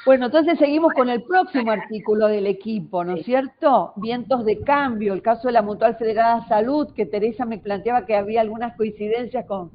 Bueno, entonces seguimos con el próximo artículo del equipo, ¿no es cierto? Vientos de cambio, el caso de la Mutual Federada Salud, que Teresa me planteaba que había algunas coincidencias con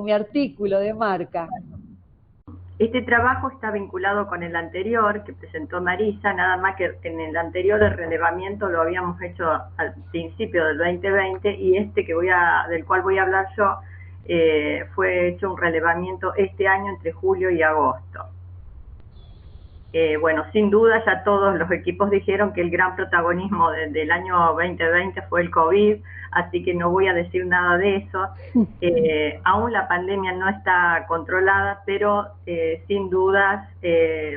mi artículo de marca. Este trabajo está vinculado con el anterior que presentó Marisa, nada más que en el anterior el relevamiento lo habíamos hecho al principio del 2020 y este del cual voy a hablar yo fue hecho un relevamiento este año entre julio y agosto. Bueno, sin duda ya todos los equipos dijeron que el gran protagonismo del año 2020 fue el COVID, así que no voy a decir nada de eso. Aún la pandemia no está controlada, pero sin dudas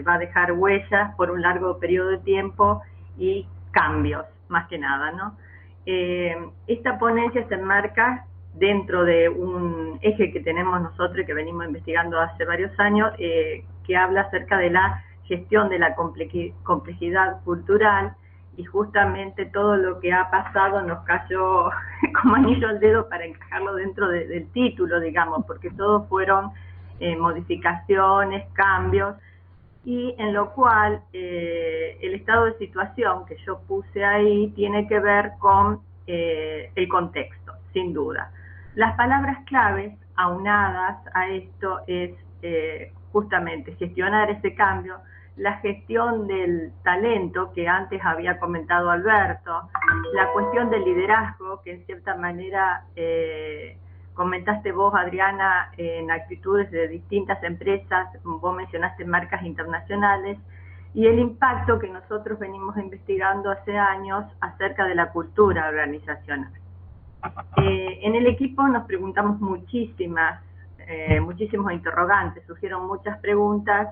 va a dejar huellas por un largo periodo de tiempo y cambios, más que nada, ¿no? Esta ponencia se enmarca dentro de un eje que tenemos nosotros y que venimos investigando hace varios años, que habla acerca de la gestión de la complejidad cultural, y justamente todo lo que ha pasado nos cayó como anillo al dedo para encajarlo dentro del título, digamos, porque todos fueron modificaciones, cambios, y en lo cual el estado de situación que yo puse ahí tiene que ver con el contexto, sin duda. Las palabras claves aunadas a esto es justamente gestionar ese cambio, la gestión del talento que antes había comentado Alberto, la cuestión del liderazgo que en cierta manera comentaste vos, Adriana, en actitudes de distintas empresas, vos mencionaste marcas internacionales, y el impacto que nosotros venimos investigando hace años acerca de la cultura organizacional. En el equipo nos preguntamos muchísimos interrogantes, surgieron muchas preguntas,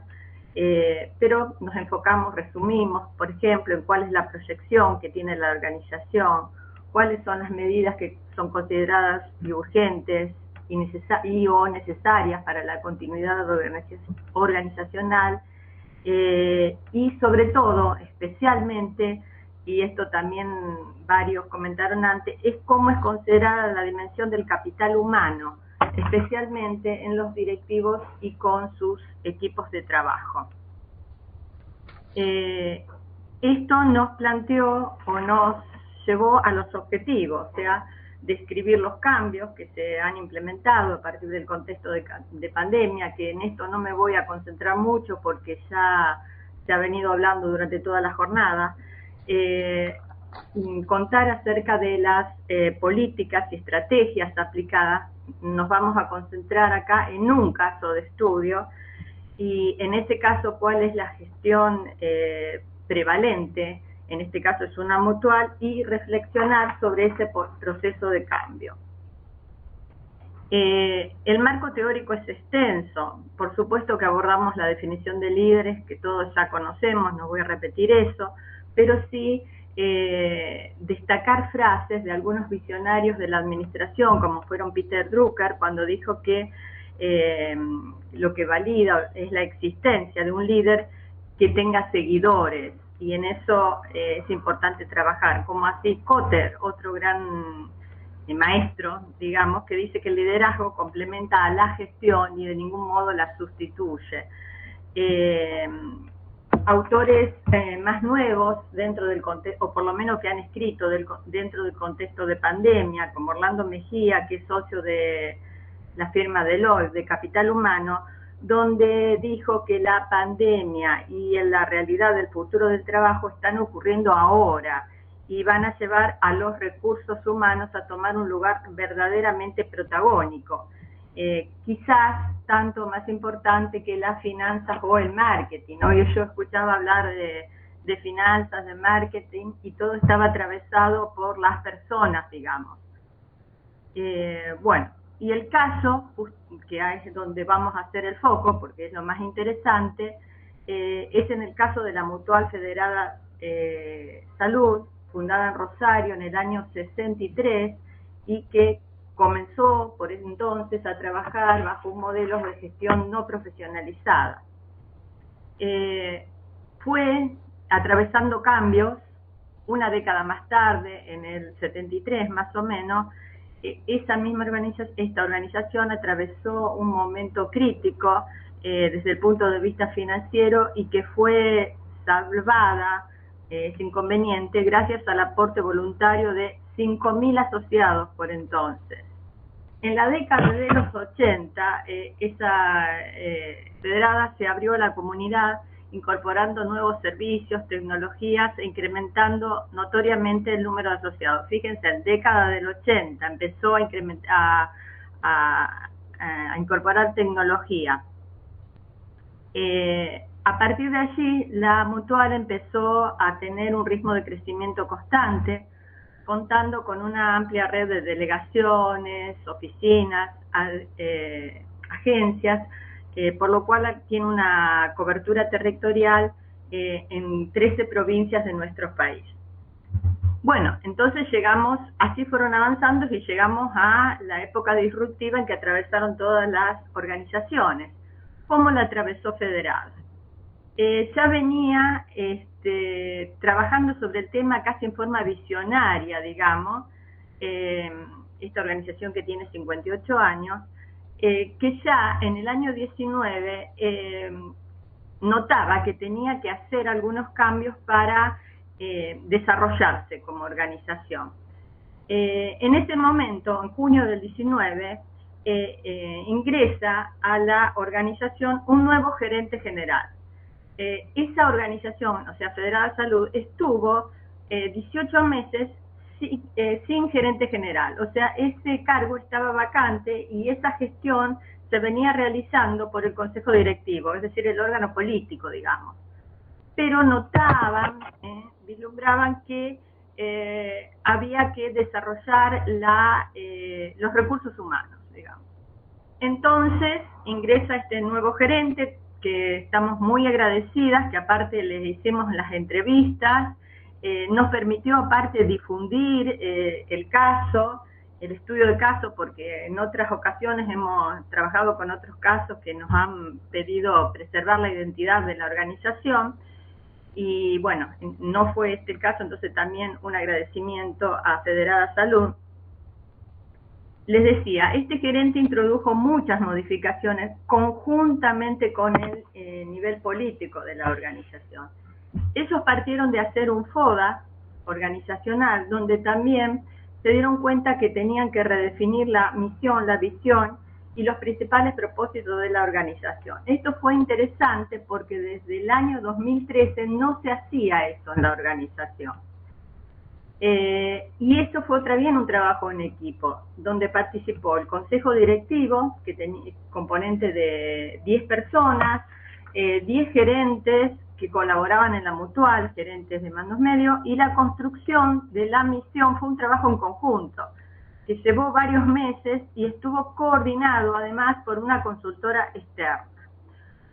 pero nos enfocamos, resumimos, por ejemplo, en cuál es la proyección que tiene la organización, cuáles son las medidas que son consideradas urgentes o necesarias para la continuidad organizacional, y sobre todo, especialmente, y esto también varios comentaron antes, es cómo es considerada la dimensión del capital humano, especialmente en los directivos y con sus equipos de trabajo. Esto nos planteó o nos llevó a los objetivos, o sea, describir los cambios que se han implementado a partir del contexto de pandemia, que en esto no me voy a concentrar mucho porque ya se ha venido hablando durante toda la jornada. Contar acerca de las políticas y estrategias aplicadas. Nos vamos a concentrar acá en un caso de estudio, y en ese caso cuál es la gestión prevalente, en este caso es una mutual, y reflexionar sobre ese proceso de cambio. El marco teórico es extenso, por supuesto que abordamos la definición de líderes, que todos ya conocemos, no voy a repetir eso, pero sí destacar frases de algunos visionarios de la administración, como fueron Peter Drucker, cuando dijo que lo que valida es la existencia de un líder que tenga seguidores, y en eso es importante trabajar, como así Kotter, otro gran maestro, digamos, que dice que el liderazgo complementa a la gestión y de ningún modo la sustituye. Autores más nuevos dentro del contexto, o por lo menos que han escrito dentro del contexto de pandemia, como Orlando Mejía, que es socio de la firma Deloitte de Capital Humano, donde dijo que la pandemia y en la realidad del futuro del trabajo están ocurriendo ahora y van a llevar a los recursos humanos a tomar un lugar verdaderamente protagónico. Quizás tanto más importante que las finanzas o el marketing, ¿no? Yo escuchaba hablar de finanzas, de marketing, y todo estaba atravesado por las personas, digamos. Bueno, y el caso, que es donde vamos a hacer el foco, porque es lo más interesante, es en el caso de la Mutual Federada Salud, fundada en Rosario en el año 63, y que comenzó por ese entonces a trabajar bajo un modelo de gestión no profesionalizada. Fue atravesando cambios. Una década más tarde, en el 73 más o menos, esta organización atravesó un momento crítico desde el punto de vista financiero y que fue salvada ese inconveniente gracias al aporte voluntario de 5.000 asociados por entonces. En la década de los 80, esa federada se abrió a la comunidad, incorporando nuevos servicios, tecnologías e incrementando notoriamente el número de asociados. Fíjense, en la década del 80 empezó a incorporar tecnología. A partir de allí, la Mutual empezó a tener un ritmo de crecimiento constante, contando con una amplia red de delegaciones, oficinas, agencias, por lo cual tiene una cobertura territorial en 13 provincias de nuestro país. Bueno, entonces así fueron avanzando y llegamos a la época disruptiva en que atravesaron todas las organizaciones. ¿Cómo la atravesó Federada? Ya venía trabajando sobre el tema casi en forma visionaria, digamos, esta organización que tiene 58 años, que ya en el año 19 notaba que tenía que hacer algunos cambios para desarrollarse como organización. En ese momento, en junio del 19, ingresa a la organización un nuevo gerente general. Esa organización, o sea, Federada Salud, estuvo 18 meses sin gerente general, o sea, ese cargo estaba vacante y esa gestión se venía realizando por el Consejo Directivo, es decir, el órgano político, digamos. Pero notaban, vislumbraban que había que desarrollar los recursos humanos, digamos. Entonces ingresa este nuevo gerente, que estamos muy agradecidas, que aparte les hicimos las entrevistas, nos permitió aparte difundir el caso, el estudio de caso, porque en otras ocasiones hemos trabajado con otros casos que nos han pedido preservar la identidad de la organización, y bueno, no fue este el caso, entonces también un agradecimiento a Federada Salud. Les decía, este gerente introdujo muchas modificaciones conjuntamente con el nivel político de la organización. Ellos partieron de hacer un FODA organizacional, donde también se dieron cuenta que tenían que redefinir la misión, la visión y los principales propósitos de la organización. Esto fue interesante porque desde el año 2013 no se hacía eso en la organización. Y esto fue también un trabajo en equipo, donde participó el Consejo Directivo, que tenía componente de 10 personas, 10 gerentes que colaboraban en la Mutual, gerentes de mandos medios, y la construcción de la misión fue un trabajo en conjunto, que llevó varios meses y estuvo coordinado además por una consultora externa,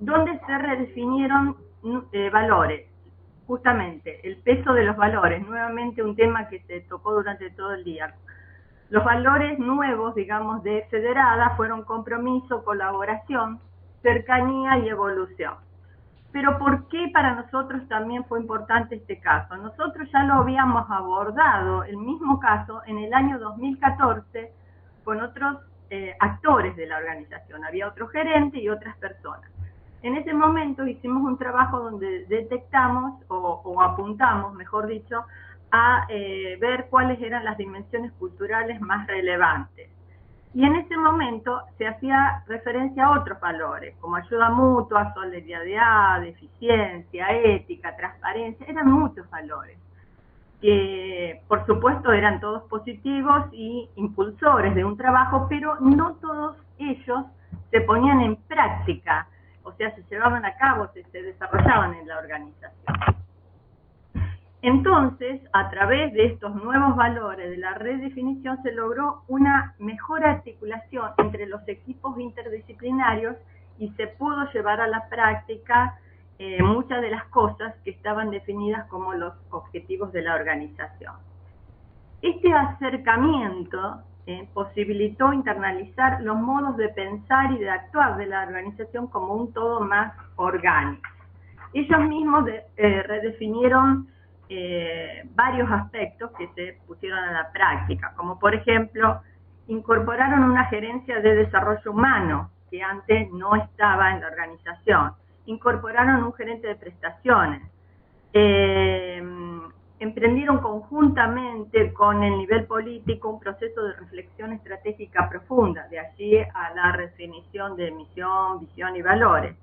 donde se redefinieron valores. Justamente, el peso de los valores, nuevamente un tema que se tocó durante todo el día. Los valores nuevos, digamos, de Federada fueron compromiso, colaboración, cercanía y evolución. Pero ¿por qué para nosotros también fue importante este caso? Nosotros ya lo habíamos abordado, el mismo caso, en el año 2014 con otros actores de la organización. Había otro gerente y otras personas. En ese momento hicimos un trabajo donde detectamos o apuntamos, mejor dicho, a ver cuáles eran las dimensiones culturales más relevantes. Y en ese momento se hacía referencia a otros valores, como ayuda mutua, solidaridad, eficiencia, ética, transparencia, eran muchos valores, que por supuesto eran todos positivos y impulsores de un trabajo, pero no todos ellos se ponían en práctica, o sea, se llevaban a cabo, se desarrollaban en la organización. Entonces, a través de estos nuevos valores de la redefinición se logró una mejor articulación entre los equipos interdisciplinarios y se pudo llevar a la práctica muchas de las cosas que estaban definidas como los objetivos de la organización. Este acercamiento posibilitó internalizar los modos de pensar y de actuar de la organización como un todo más orgánico. Ellos mismos redefinieron varios aspectos que se pusieron a la práctica, como por ejemplo, incorporaron una gerencia de desarrollo humano que antes no estaba en la organización. Incorporaron un gerente de prestaciones. Emprendieron conjuntamente con el nivel político un proceso de reflexión estratégica profunda, de allí a la definición de misión, visión y valores.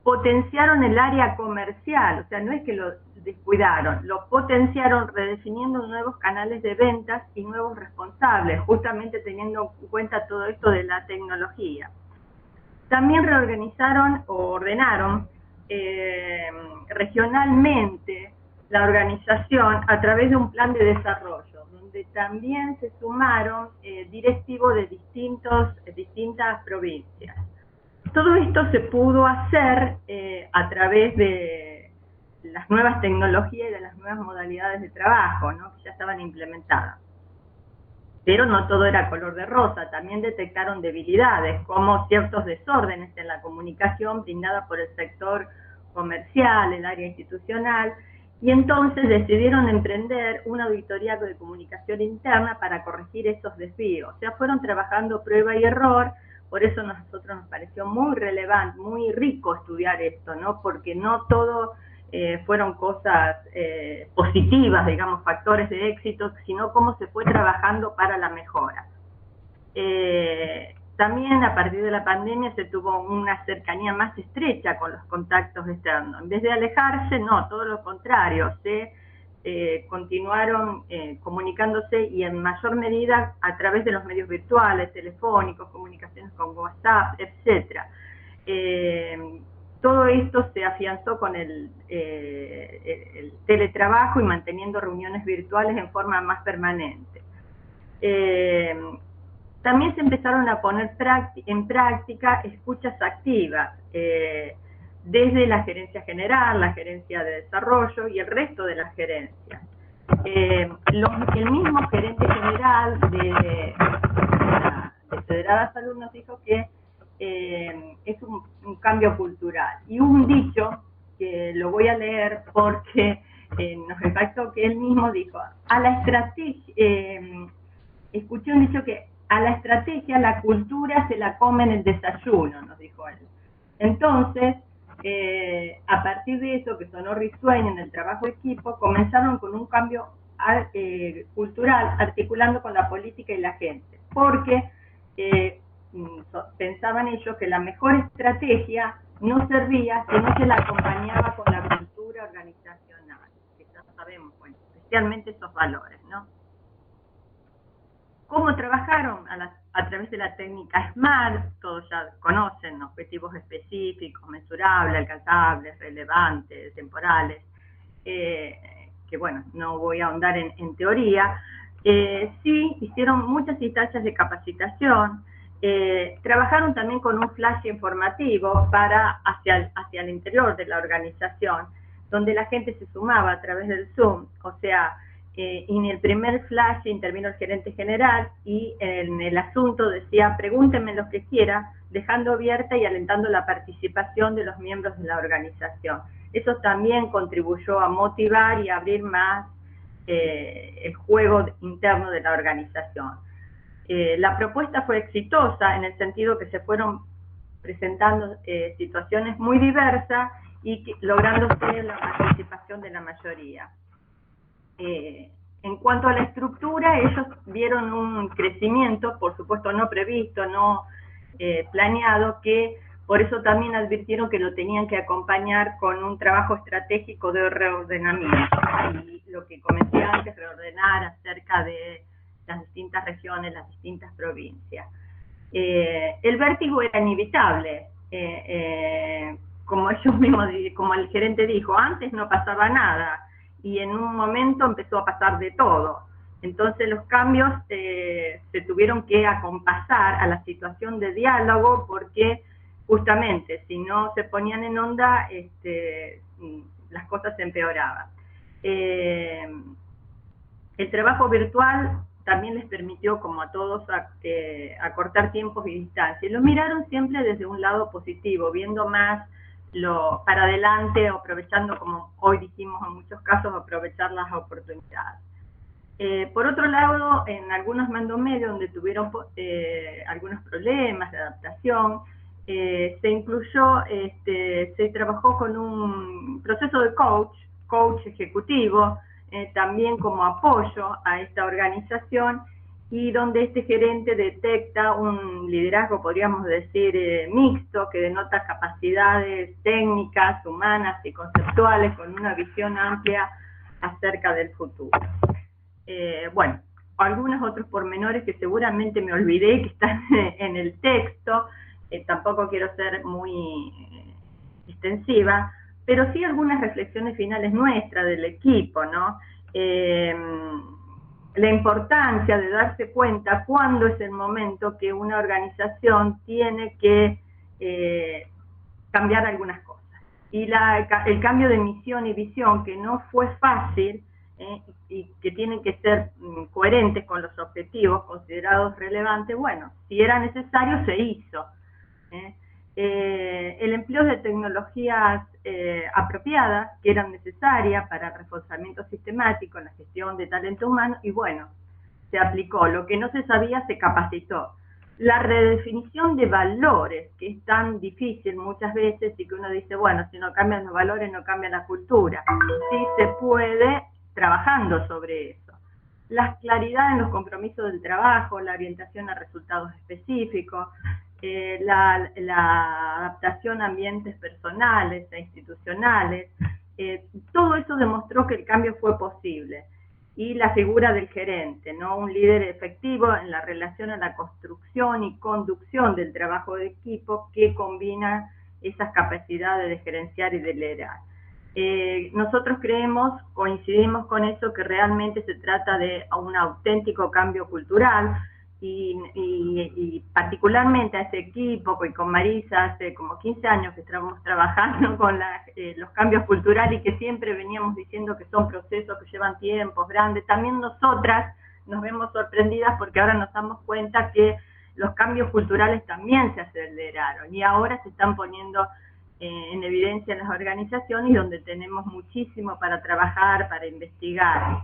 Potenciaron el área comercial, o sea, no es que lo descuidaron, lo potenciaron redefiniendo nuevos canales de ventas y nuevos responsables, justamente teniendo en cuenta todo esto de la tecnología. También reorganizaron o ordenaron regionalmente la organización a través de un plan de desarrollo, donde también se sumaron directivos de distintas provincias. Todo esto se pudo hacer a través de las nuevas tecnologías y de las nuevas modalidades de trabajo, ¿no?, que ya estaban implementadas. Pero no todo era color de rosa, también detectaron debilidades, como ciertos desórdenes en la comunicación brindada por el sector comercial, el área institucional, y entonces decidieron emprender una auditoría de comunicación interna para corregir esos desvíos. O sea, fueron trabajando prueba y error. Por eso a nosotros nos pareció muy relevante, muy rico estudiar esto, ¿no? Porque no todo fueron cosas positivas, digamos, factores de éxito, sino cómo se fue trabajando para la mejora. También a partir de la pandemia se tuvo una cercanía más estrecha con los contactos externos. En vez de alejarse, no, todo lo contrario, se continuaron comunicándose y en mayor medida a través de los medios virtuales, telefónicos, comunicaciones con WhatsApp, etc. Todo esto se afianzó con el teletrabajo y manteniendo reuniones virtuales en forma más permanente. También se empezaron a poner en práctica escuchas activas, desde la gerencia general, la gerencia de desarrollo y el resto de las gerencias. El mismo gerente general de Federada Salud nos dijo que es un cambio cultural. Y un dicho, que lo voy a leer porque nos impactó, que él mismo dijo, a la estrategia, escuché un dicho que a la estrategia la cultura se la come en el desayuno, nos dijo él. Entonces, a partir de eso, que sonó risueño en el trabajo de equipo, comenzaron con un cambio cultural, articulando con la política y la gente, porque pensaban ellos que la mejor estrategia no servía si no se la acompañaba con la cultura organizacional, que ya sabemos, bueno, especialmente esos valores, ¿no? ¿Cómo trabajaron? A través de la técnica SMART, todos ya conocen, objetivos específicos, mensurables, alcanzables, relevantes, temporales, que bueno, no voy a ahondar en teoría. Sí, hicieron muchas instancias de capacitación, trabajaron también con un flash informativo hacia el interior de la organización, donde la gente se sumaba a través del Zoom, o sea, en el primer flash intervino el gerente general y en el asunto decía, pregúntenme lo que quiera, dejando abierta y alentando la participación de los miembros de la organización. Eso también contribuyó a motivar y abrir más el juego interno de la organización. La propuesta fue exitosa en el sentido que se fueron presentando situaciones muy diversas y lográndose la participación de la mayoría. En cuanto a la estructura, ellos vieron un crecimiento, por supuesto no previsto, no planeado, que por eso también advirtieron que lo tenían que acompañar con un trabajo estratégico de reordenamiento. Y lo que comenté antes, reordenar acerca de las distintas regiones, las distintas provincias. El vértigo era inevitable. Como ellos mismos, como el gerente dijo, antes no pasaba nada. Y en un momento empezó a pasar de todo. Entonces los cambios se tuvieron que acompasar a la situación de diálogo, porque justamente si no se ponían en onda, las cosas se empeoraban. El trabajo virtual también les permitió, como a todos, acortar tiempos y distancias. Lo miraron siempre desde un lado positivo, viendo más para adelante, aprovechando, como hoy dijimos en muchos casos, aprovechar las oportunidades. Por otro lado, en algunos mandos medios donde tuvieron algunos problemas de adaptación, se incluyó, se trabajó con un proceso de coach ejecutivo, también como apoyo a esta organización, y donde este gerente detecta un liderazgo, podríamos decir, mixto, que denota capacidades técnicas, humanas y conceptuales, con una visión amplia acerca del futuro. Bueno, algunos otros pormenores que seguramente me olvidé, que están en el texto, tampoco quiero ser muy extensiva, pero sí algunas reflexiones finales nuestras del equipo, ¿no? La importancia de darse cuenta cuándo es el momento que una organización tiene que cambiar algunas cosas. Y el cambio de misión y visión, que no fue fácil, y que tienen que ser coherentes con los objetivos considerados relevantes, bueno, si era necesario se hizo. El empleo de tecnologías apropiadas que eran necesarias para el reforzamiento sistemático en la gestión de talento humano, y bueno, se aplicó. Lo que no se sabía se capacitó. La redefinición de valores, que es tan difícil muchas veces, y que uno dice, bueno, si no cambian los valores, no cambia la cultura. Sí se puede trabajando sobre eso. La claridad en los compromisos del trabajo, la orientación a resultados específicos, la adaptación a ambientes personales e institucionales, todo eso demostró que el cambio fue posible. Y la figura del gerente, ¿no? Un líder efectivo en la relación a la construcción y conducción del trabajo de equipo, que combina esas capacidades de gerenciar y de liderar. Nosotros coincidimos con eso, que realmente se trata de un auténtico cambio cultural, y particularmente a ese equipo, y con Marisa hace como 15 años que estamos trabajando con los cambios culturales, y que siempre veníamos diciendo que son procesos que llevan tiempos grandes. También nosotras nos vemos sorprendidas porque ahora nos damos cuenta que los cambios culturales también se aceleraron y ahora se están poniendo en evidencia en las organizaciones, donde tenemos muchísimo para trabajar, para investigar.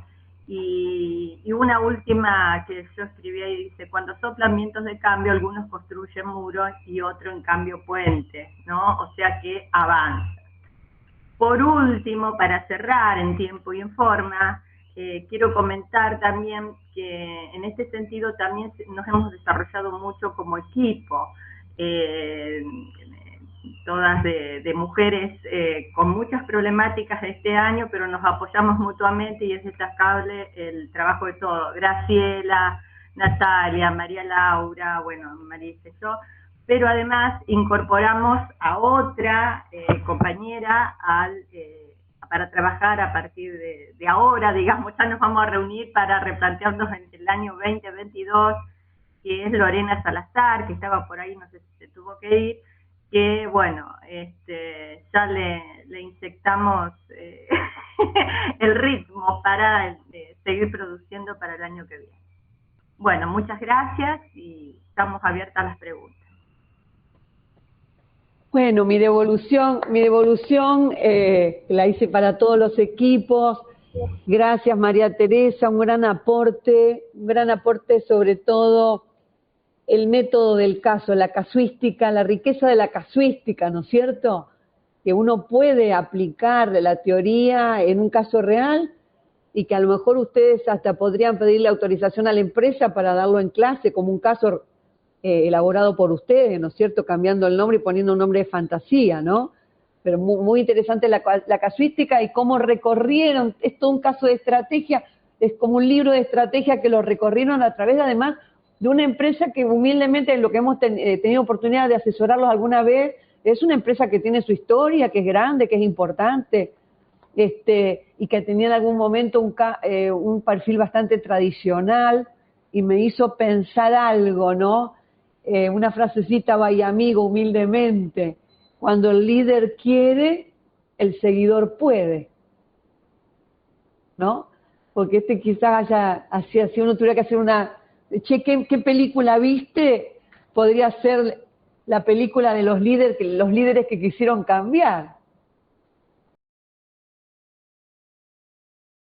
Y una última que yo escribí ahí dice: cuando soplan vientos de cambio, algunos construyen muros y otros en cambio puentes, ¿no? O sea que avanza. Por último, para cerrar en tiempo y en forma, quiero comentar también que en este sentido también nos hemos desarrollado mucho como equipo, todas de mujeres con muchas problemáticas este año, pero nos apoyamos mutuamente y es destacable el trabajo de todos. Graciela, Natalia, María Laura, bueno, Marisa y yo, pero además incorporamos a otra compañera para trabajar a partir de ahora, digamos, ya nos vamos a reunir para replantearnos en el año 2022, que es Lorena Salazar, que estaba por ahí, no sé si se tuvo que ir, que bueno, ya le inyectamos el ritmo para seguir produciendo para el año que viene. Bueno, muchas gracias y estamos abiertas a las preguntas. Bueno, mi devolución la hice para todos los equipos. Gracias, María Teresa, un gran aporte sobre todo el método del caso, la casuística, la riqueza de la casuística, ¿no es cierto? Que uno puede aplicar la teoría en un caso real y que a lo mejor ustedes hasta podrían pedirle autorización a la empresa para darlo en clase como un caso elaborado por ustedes, ¿no es cierto? Cambiando el nombre y poniendo un nombre de fantasía, ¿no? Pero muy interesante la casuística y cómo recorrieron, es todo un caso de estrategia, es como un libro de estrategia que lo recorrieron a través, además, de una empresa que humildemente, en lo que hemos tenido oportunidad de asesorarlos alguna vez, es una empresa que tiene su historia, que es grande, que es importante, y que tenía en algún momento un perfil bastante tradicional, y me hizo pensar algo, ¿no? Una frasecita, vaya amigo, humildemente: cuando el líder quiere, el seguidor puede, ¿no? Porque quizás haya, si uno tuviera que hacer che, ¿qué película viste? Podría ser la película de los líderes que quisieron cambiar.